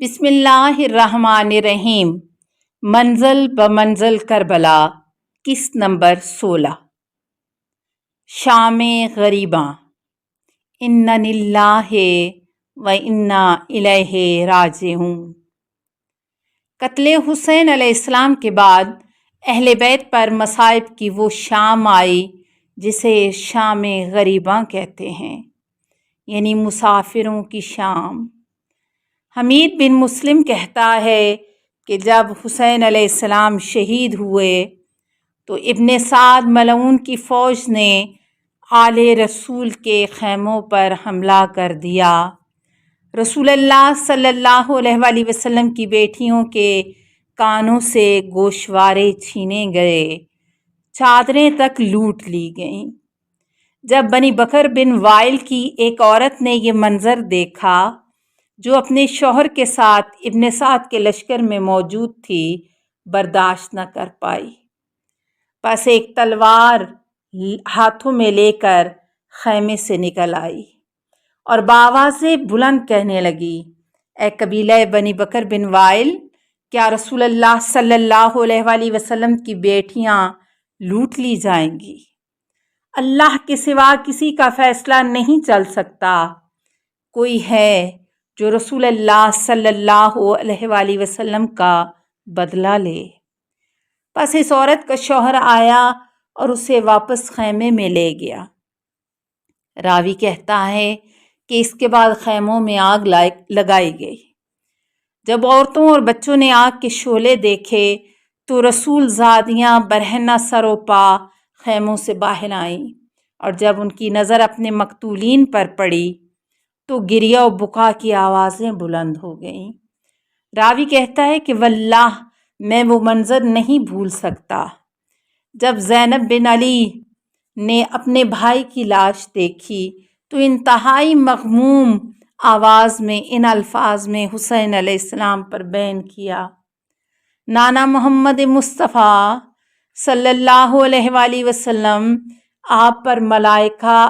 بسم اللہ الرحمن الرحیم۔ منزل بمنزل کربلا، قسط نمبر 16۔ شام غریباں۔ انا للہ و انا الیہ راجعون۔ قتل حسین علیہ السلام کے بعد اہل بیت پر مصائب کی وہ شام آئی جسے شام غریباں کہتے ہیں، یعنی مسافروں کی شام۔ حمید بن مسلم کہتا ہے کہ جب حسین علیہ السلام شہید ہوئے تو ابن سعد ملعون کی فوج نے آل رسول کے خیموں پر حملہ کر دیا۔ رسول اللہ صلی اللہ علیہ وآلہ وسلم کی بیٹیوں کے کانوں سے گوشوارے چھینے گئے، چادریں تک لوٹ لی گئیں۔ جب بنی بکر بن وائل کی ایک عورت نے یہ منظر دیکھا، جو اپنے شوہر کے ساتھ ابن سعد کے لشکر میں موجود تھی، برداشت نہ کر پائی، پس ایک تلوار ہاتھوں میں لے کر خیمے سے نکل آئی اور بآواز بلند کہنے لگی، اے قبیلہ بنی بکر بن وائل، کیا رسول اللہ صلی اللہ علیہ وآلہ وسلم کی بیٹیاں لوٹ لی جائیں گی؟ اللہ کے سوا کسی کا فیصلہ نہیں چل سکتا۔ کوئی ہے جو رسول اللہ صلی اللہ علیہ وآلہ وسلم کا بدلہ لے؟ پس اس عورت کا شوہر آیا اور اسے واپس خیمے میں لے گیا۔ راوی کہتا ہے کہ اس کے بعد خیموں میں آگ لگائی گئی۔ جب عورتوں اور بچوں نے آگ کے شعلے دیکھے تو رسول زادیاں برہنہ سر و پا خیموں سے باہر آئیں، اور جب ان کی نظر اپنے مقتولین پر پڑی تو گریہ و بکا کی آوازیں بلند ہو گئیں۔ راوی کہتا ہے کہ واللہ میں وہ منظر نہیں بھول سکتا۔ جب زینب بن علی نے اپنے بھائی کی لاش دیکھی تو انتہائی مغموم آواز میں ان الفاظ میں حسین علیہ السلام پر بیان کیا، نانا محمد مصطفیٰ صلی اللہ علیہ وآلہ وسلم، آپ پر ملائکہ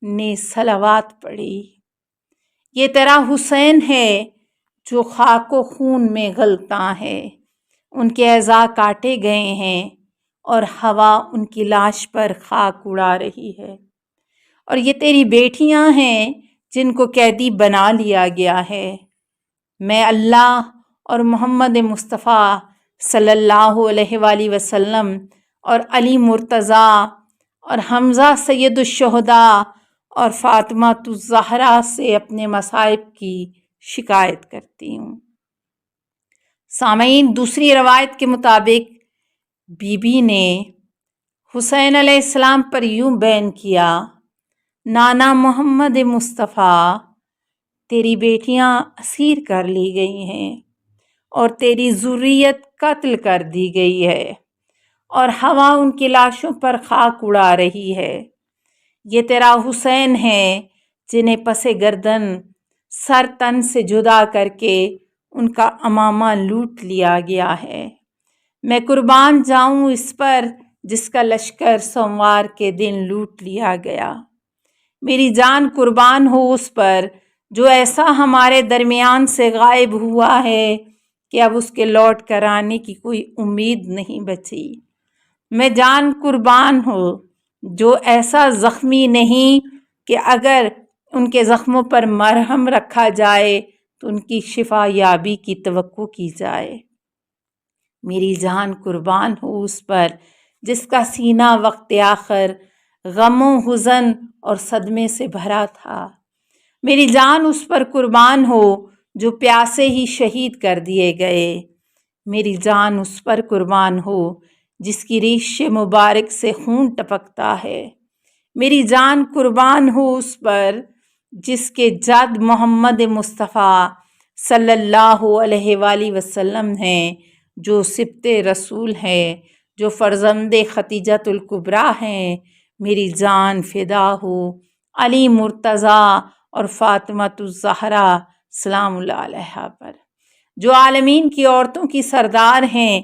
نے صلوات پڑھی۔ یہ تیرا حسین ہے جو خاک و خون میں غلطاں ہے، ان کے اعضاء کاٹے گئے ہیں اور ہوا ان کی لاش پر خاک اڑا رہی ہے، اور یہ تیری بیٹیاں ہیں جن کو قیدی بنا لیا گیا ہے۔ میں اللہ اور محمد مصطفیٰ صلی اللہ علیہ وآلہ وسلم اور علی مرتضیٰ اور حمزہ سید الشہداء اور فاطمہ الزہرا سے اپنے مصائب کی شکایت کرتی ہوں۔ سامعین، دوسری روایت کے مطابق بی بی نے حسین علیہ السلام پر یوں بیان کیا، نانا محمد مصطفیٰ، تیری بیٹیاں اسیر کر لی گئی ہیں اور تیری ذریت قتل کر دی گئی ہے، اور ہوا ان کی لاشوں پر خاک اڑا رہی ہے۔ یہ تیرا حسین ہے جنہیں پس گردن سر تن سے جدا کر کے ان کا امامہ لوٹ لیا گیا ہے۔ میں قربان جاؤں اس پر جس کا لشکر سوموار کے دن لوٹ لیا گیا۔ میری جان قربان ہو اس پر جو ایسا ہمارے درمیان سے غائب ہوا ہے کہ اب اس کے لوٹ کر آنے کی کوئی امید نہیں بچی۔ میں جان قربان ہو جو ایسا زخمی نہیں کہ اگر ان کے زخموں پر مرہم رکھا جائے تو ان کی شفا یابی کی توقع کی جائے۔ میری جان قربان ہو اس پر جس کا سینہ وقت آخر غم و حزن اور صدمے سے بھرا تھا۔ میری جان اس پر قربان ہو جو پیاسے ہی شہید کر دیے گئے۔ میری جان اس پر قربان ہو جس کی ریش مبارک سے خون ٹپکتا ہے۔ میری جان قربان ہو اس پر جس کے جد محمد مصطفیٰ صلی اللہ علیہ وآلہ وسلم ہیں، جو سبط رسول ہیں، جو فرزند ختیجۃ الکبریٰ ہیں۔ میری جان فدا ہو علی مرتضیٰ اور فاطمہ الزہرا سلام اللہ علیہا پر، جو عالمین کی عورتوں کی سردار ہیں،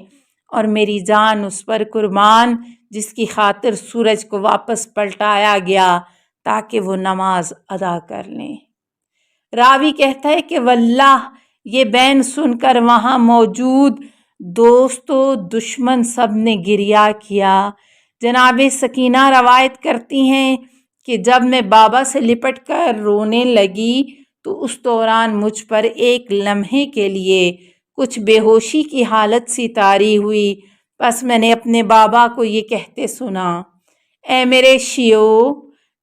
اور میری جان اس پر قربان جس کی خاطر سورج کو واپس پلٹایا گیا تاکہ وہ نماز ادا کر لیں۔ راوی کہتا ہے کہ واللہ یہ بین سن کر وہاں موجود دوست و دشمن سب نے گریہ کیا۔ جناب سکینہ روایت کرتی ہیں کہ جب میں بابا سے لپٹ کر رونے لگی تو اس دوران مجھ پر ایک لمحے کے لیے کچھ بے ہوشی کی حالت سی طاری ہوئی۔ بس میں نے اپنے بابا کو یہ کہتے سنا، اے میرے شیو،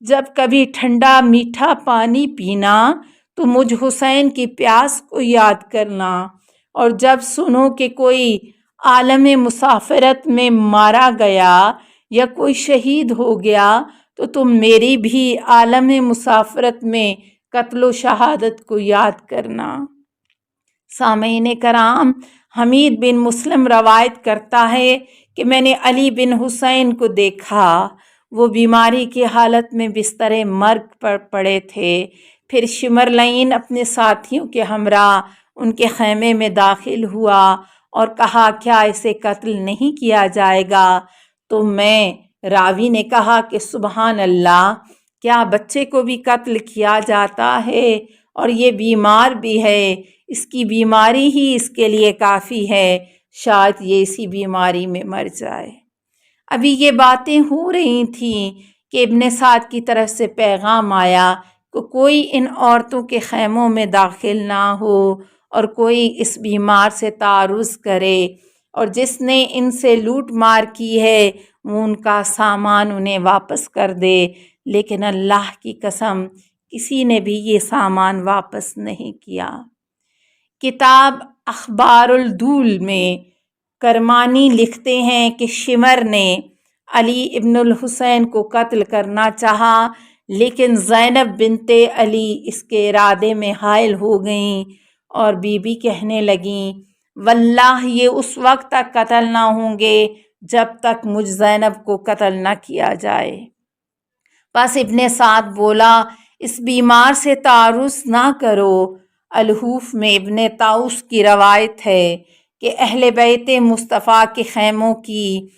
جب کبھی ٹھنڈا میٹھا پانی پینا تو مجھ حسین کی پیاس کو یاد کرنا، اور جب سنو کہ کوئی عالم مسافرت میں مارا گیا یا کوئی شہید ہو گیا تو تم میری بھی عالم مسافرت میں قتل و شہادت کو یاد کرنا۔ سامعین کرام، حمید بن مسلم روایت کرتا ہے کہ میں نے علی بن حسین کو دیکھا، وہ بیماری کی حالت میں بستر مرگ پر پڑے تھے۔ پھر شمرلین اپنے ساتھیوں کے ہمراہ ان کے خیمے میں داخل ہوا اور کہا، کیا اسے قتل نہیں کیا جائے گا؟ تو میں، راوی نے کہا کہ سبحان اللہ، کیا بچے کو بھی قتل کیا جاتا ہے؟ اور یہ بیمار بھی ہے، اس کی بیماری ہی اس کے لیے کافی ہے، شاید یہ اسی بیماری میں مر جائے۔ ابھی یہ باتیں ہو رہی تھیں کہ ابن سعد کی طرف سے پیغام آیا کہ کوئی ان عورتوں کے خیموں میں داخل نہ ہو اور کوئی اس بیمار سے تعارض کرے، اور جس نے ان سے لوٹ مار کی ہے وہ ان کا سامان انہیں واپس کر دے۔ لیکن اللہ کی قسم کسی نے بھی یہ سامان واپس نہیں کیا۔ کتاب اخبار الدول میں کرمانی لکھتے ہیں کہ شمر نے علی ابن الحسین کو قتل کرنا چاہا، لیکن زینب بنت علی اس کے ارادے میں حائل ہو گئیں اور بی بی کہنے لگیں، واللہ یہ اس وقت تک قتل نہ ہوں گے جب تک مجھ زینب کو قتل نہ کیا جائے۔ پس ابن سعد بولا، اس بیمار سے تعارض نہ کرو۔ الحوف میں ابن طاؤس کی روایت ہے کہ اہل بیت مصطفیٰ کے خیموں کی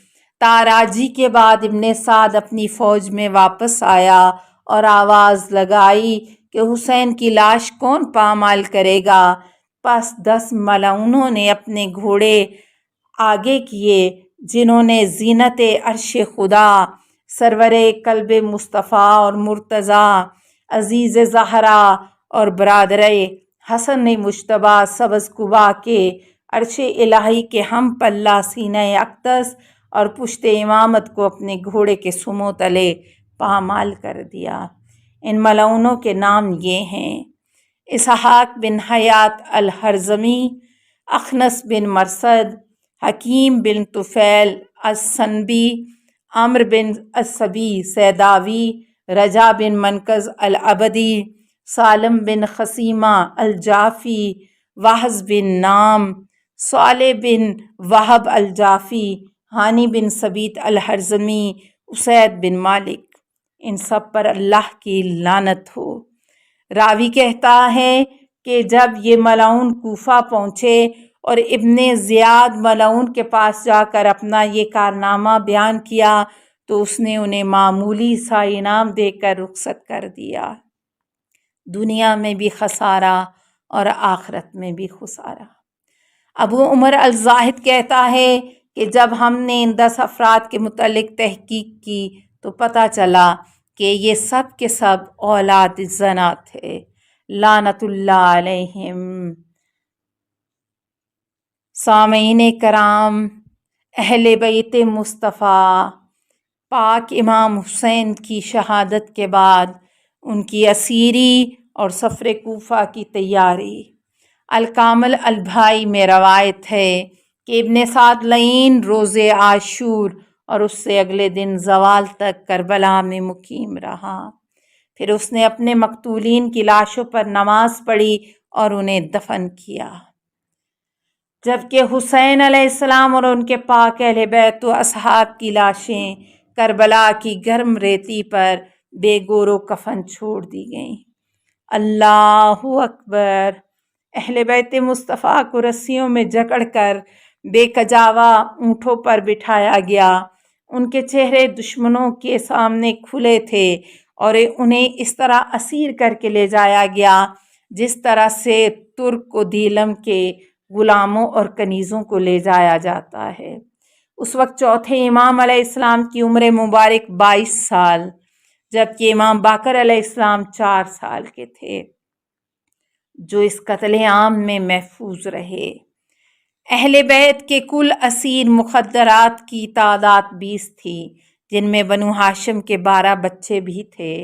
تاراجی کے بعد ابن سعد اپنی فوج میں واپس آیا اور آواز لگائی کہ حسین کی لاش کون پامال کرے گا؟ پس 10 ملعونوں نے اپنے گھوڑے آگے کیے، جنہوں نے زینت عرش خدا، سرور قلب مصطفیٰ اور مرتضیٰ، عزیز زہرا اور برادر حسن مجتبیٰ سبز قبا کے عرش الہی کے ہم پلہ سینہ اقدس اور پشت امامت کو اپنے گھوڑے کے سموں تلے پامال کر دیا۔ ان ملعونوں کے نام یہ ہیں: اسحاق بن حیات الہرزمی، اخنس بن مرثد، حکیم بن طفیل السنبی، عمرو بن الصبی سیداوی، رجا بن منقذ العبدی، سالم بن خصیمہ الجعفی، وحز بن نام، صالح بن وہب الجعفی، ہانی بن ثبیت الہرزمی، اسید بن مالک۔ ان سب پر اللہ کی لعنت ہو۔ راوی کہتا ہے کہ جب یہ ملعون کوفہ پہنچے اور ابن زیاد ملعون کے پاس جا کر اپنا یہ کارنامہ بیان کیا تو اس نے انہیں معمولی سا انعام دے کر رخصت کر دیا۔ دنیا میں بھی خسارہ اور آخرت میں بھی خسارہ۔ ابو عمر الزاہد کہتا ہے کہ جب ہم نے ان 10 افراد کے متعلق تحقیق کی تو پتہ چلا کہ یہ سب کے سب اولاد زنا تھے، لعنت اللہ علیہم۔ سامعین کرام، اہل بیت مصطفیٰ پاک امام حسین کی شہادت کے بعد ان کی اسیری اور سفر کوفہ کی تیاری۔ الکامل البھائی میں روایت ہے کہ ابن سعد لعین روز عاشور اور اس سے اگلے دن زوال تک کربلا میں مقیم رہا۔ پھر اس نے اپنے مقتولین کی لاشوں پر نماز پڑھی اور انہیں دفن کیا، جبکہ حسین علیہ السلام اور ان کے پاک اہل بیت و اصحاب کی لاشیں کربلا کی گرم ریتی پر بے گور و کفن چھوڑ دی گئیں۔ اللہ اکبر۔ اہل بیت مصطفیٰ کو رسیوں میں جکڑ کر بے کجاوا اونٹوں پر بٹھایا گیا۔ ان کے چہرے دشمنوں کے سامنے کھلے تھے اور انہیں اس طرح اسیر کر کے لے جایا گیا جس طرح سے ترک کو دیلم کے غلاموں اور کنیزوں کو لے جایا جاتا ہے۔ اس وقت چوتھے امام علیہ السلام کی عمر مبارک 22 سال، جبکہ امام باقر علیہ السلام 4 سال کے تھے، جو اس قتل عام میں محفوظ رہے۔ اہل بیت کے کل اسیر مخدرات کی تعداد 20 تھی، جن میں بنو ہاشم کے 12 بچے بھی تھے۔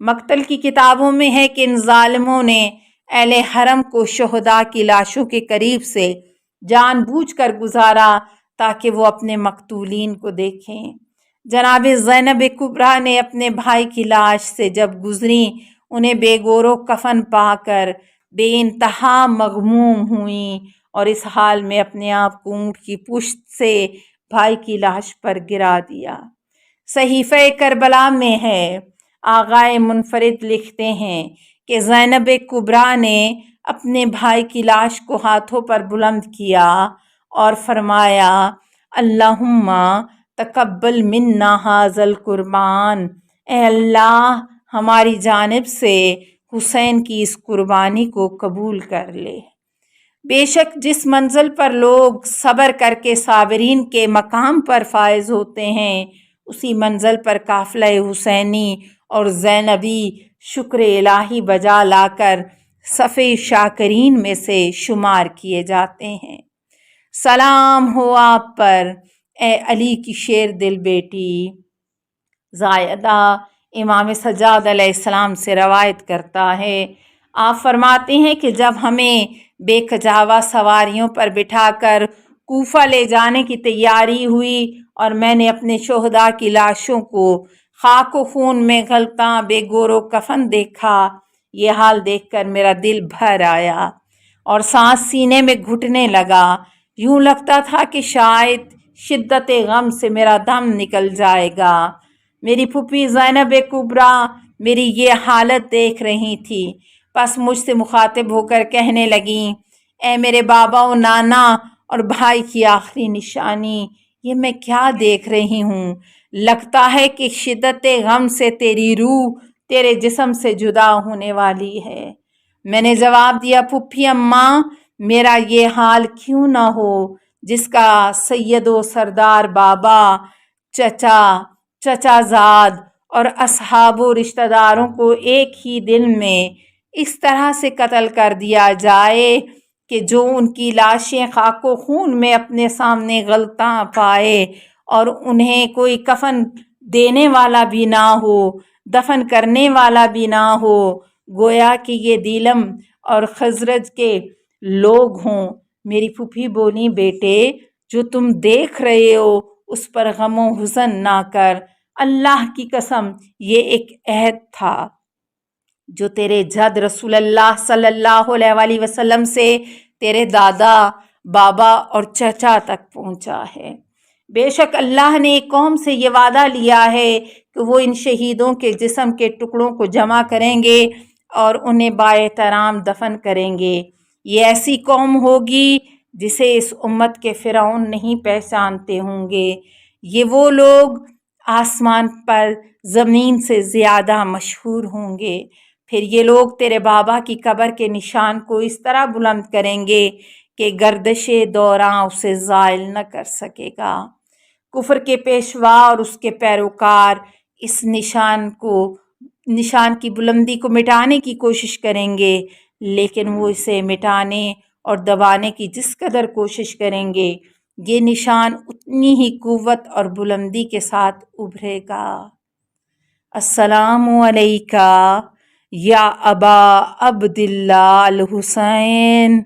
مقتل کی کتابوں میں ہے کہ ان ظالموں نے اہل حرم کو شہداء کی لاشوں کے قریب سے جان بوجھ کر گزارا تاکہ وہ اپنے مقتولین کو دیکھیں۔ جناب زینب کبریٰ نے اپنے بھائی کی لاش سے جب گزری، انہیں بے گور و کفن پا کر بے انتہا مغموم ہوئیں اور اس حال میں اپنے آپ کو اونٹ کی پشت سے بھائی کی لاش پر گرا دیا۔ صحیفہ کربلا میں ہے، آغائے منفرد لکھتے ہیں کہ زینب کبریٰ نے اپنے بھائی کی لاش کو ہاتھوں پر بلند کیا اور فرمایا: اللہم تقبل منا ھذا القربان، اے اللہ ہماری جانب سے حسین کی اس قربانی کو قبول کر لے۔ بے شک جس منزل پر لوگ صبر کر کے صابرین کے مقام پر فائز ہوتے ہیں، اسی منزل پر قافلہ حسینی اور زینبی شکر الہی بجا لا کر صف شاکرین میں سے شمار کیے جاتے ہیں۔ سلام ہو آپ پر اے علی کی شیر دل بیٹی۔ زائدہ امام سجاد علیہ السلام سے روایت کرتا ہے، آپ فرماتے ہیں کہ جب ہمیں بے کجاوہ سواریوں پر بٹھا کر کوفہ لے جانے کی تیاری ہوئی اور میں نے اپنے شہداء کی لاشوں کو خاک و خون میں غلطاں بے گور و کفن دیکھا، یہ حال دیکھ کر میرا دل بھر آیا اور سانس سینے میں گھٹنے لگا، یوں لگتا تھا کہ شاید شدت غم سے میرا دم نکل جائے گا۔ میری پھوپھی زینب کبریٰ میری یہ حالت دیکھ رہی تھی، پس مجھ سے مخاطب ہو کر کہنے لگیں: اے میرے بابا و نانا اور بھائی کی آخری نشانی، یہ میں کیا دیکھ رہی ہوں؟ لگتا ہے کہ شدت غم سے تیری روح تیرے جسم سے جدا ہونے والی ہے۔ میں نے جواب دیا: پھوپھی اماں، میرا یہ حال کیوں نہ ہو جس کا سید و سردار بابا، چچا زاد اور اصحاب و رشتہ داروں کو ایک ہی دن میں اس طرح سے قتل کر دیا جائے کہ جو ان کی لاشیں خاک و خون میں اپنے سامنے غلطاں پائے اور انہیں کوئی کفن دینے والا بھی نہ ہو، دفن کرنے والا بھی نہ ہو، گویا کہ یہ دیلم اور خزرج کے لوگ ہوں۔ میری پھوپھی بولی: بیٹے، جو تم دیکھ رہے ہو اس پر غم و حزن نہ کر، اللہ کی قسم یہ ایک عہد تھا جو تیرے جد رسول اللہ صلی اللہ علیہ وآلہ وسلم سے تیرے دادا، بابا اور چچا تک پہنچا ہے۔ بے شک اللہ نے ایک قوم سے یہ وعدہ لیا ہے کہ وہ ان شہیدوں کے جسم کے ٹکڑوں کو جمع کریں گے اور انہیں بااحترام دفن کریں گے۔ یہ ایسی قوم ہوگی جسے اس امت کے فرعون نہیں پہچانتے ہوں گے۔ یہ وہ لوگ آسمان پر زمین سے زیادہ مشہور ہوں گے۔ پھر یہ لوگ تیرے بابا کی قبر کے نشان کو اس طرح بلند کریں گے کہ گردش دوراں اسے زائل نہ کر سکے گا۔ کفر کے پیشوا اور اس کے پیروکار اس نشان کی بلندی کو مٹانے کی کوشش کریں گے، لیکن وہ اسے مٹانے اور دبانے کی جس قدر کوشش کریں گے، یہ نشان اتنی ہی قوت اور بلندی کے ساتھ ابھرے گا۔ السلام علیکہ یا ابا عبداللہ الحسین۔